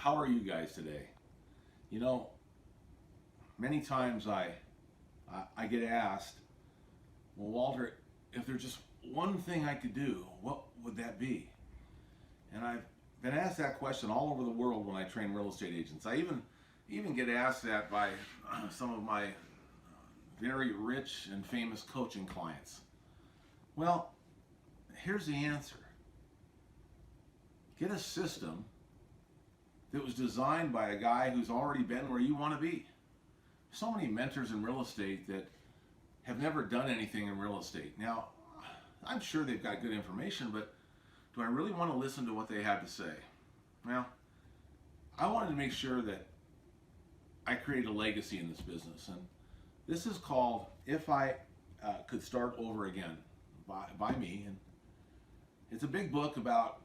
how are you guys today? You know, many times I get asked, well, Walter, if there's just one thing I could do, what would that be? And I've been asked that question all over the world when I train real estate agents. I even get asked that by some of my very rich and famous coaching clients. Well, here's the answer. Get a system that was designed by a guy who's already been where you want to be. So many mentors in real estate that have never done anything in real estate. Now, I'm sure they've got good information, but do I really want to listen to what they have to say? Well, I wanted to make sure that I create a legacy in this business. And this is called If I Could Start Over Again by me. And it's a big book about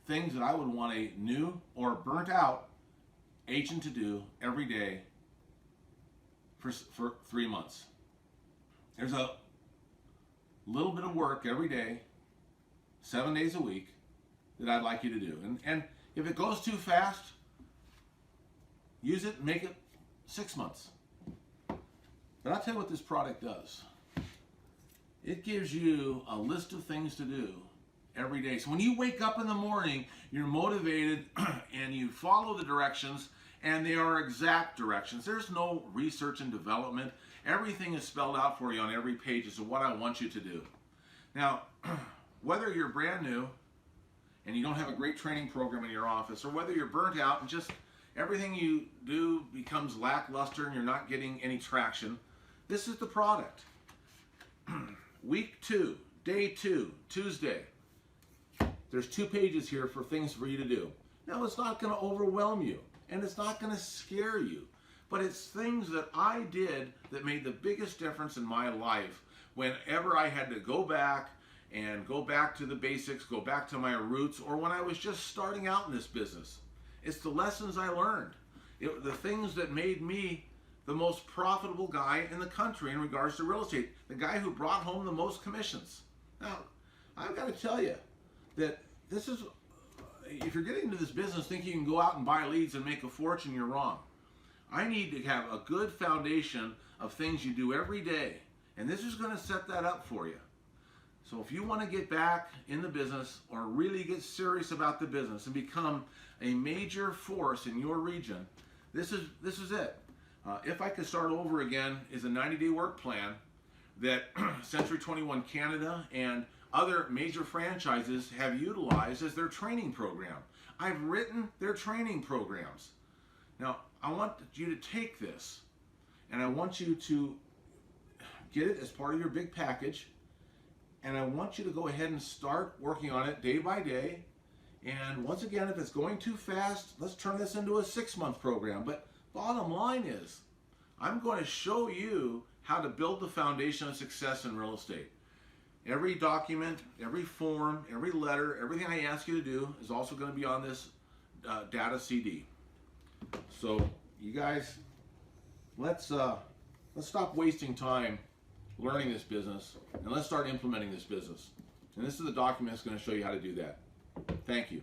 things that I would want a new or burnt out agent to do every day for 3 months. There's a little bit of work every day, 7 days a week, that I'd like you to do. And if it goes too fast, use it and make it 6 months. But I'll tell you what this product does. It gives you a list of things to do every day. So when you wake up in the morning, you're motivated and you follow the directions, and they are exact directions. There's no research and development. Everything is spelled out for you on every page as to what I want you to do. Now, whether you're brand new and you don't have a great training program in your office, or whether you're burnt out and just everything you do becomes lackluster and you're not getting any traction, this is the product. Week 2, day 2, Tuesday. There's 2 pages here for things for you to do. Now, it's not going to overwhelm you, and it's not going to scare you, but it's things that I did that made the biggest difference in my life whenever I had to go back to the basics, go back to my roots, or when I was just starting out in this business. It's the lessons I learned. The things that made me the most profitable guy in the country in regards to real estate, the guy who brought home the most commissions. Now, I've got to tell you that this is, if you're getting into this business thinking you can go out and buy leads and make a fortune, you're wrong. I need to have a good foundation of things you do every day, and this is going to set that up for you. So if you want to get back in the business or really get serious about the business and become a major force in your region, this is it. If I Could Start Over Again is a 90-day work plan that Century 21 Canada and other major franchises have utilized as their training program. I've written their training programs. Now, I want you to take this, and I want you to get it as part of your big package, and I want you to go ahead and start working on it day by day. And once again, if it's going too fast, let's turn this into a 6-month program. But bottom line is, I'm going to show you how to build the foundation of success in real estate. Every document, every form, every letter, everything I ask you to do is also going to be on this data CD. So you guys, let's stop wasting time learning this business, and let's start implementing this business. And this is the document that's going to show you how to do that. Thank you.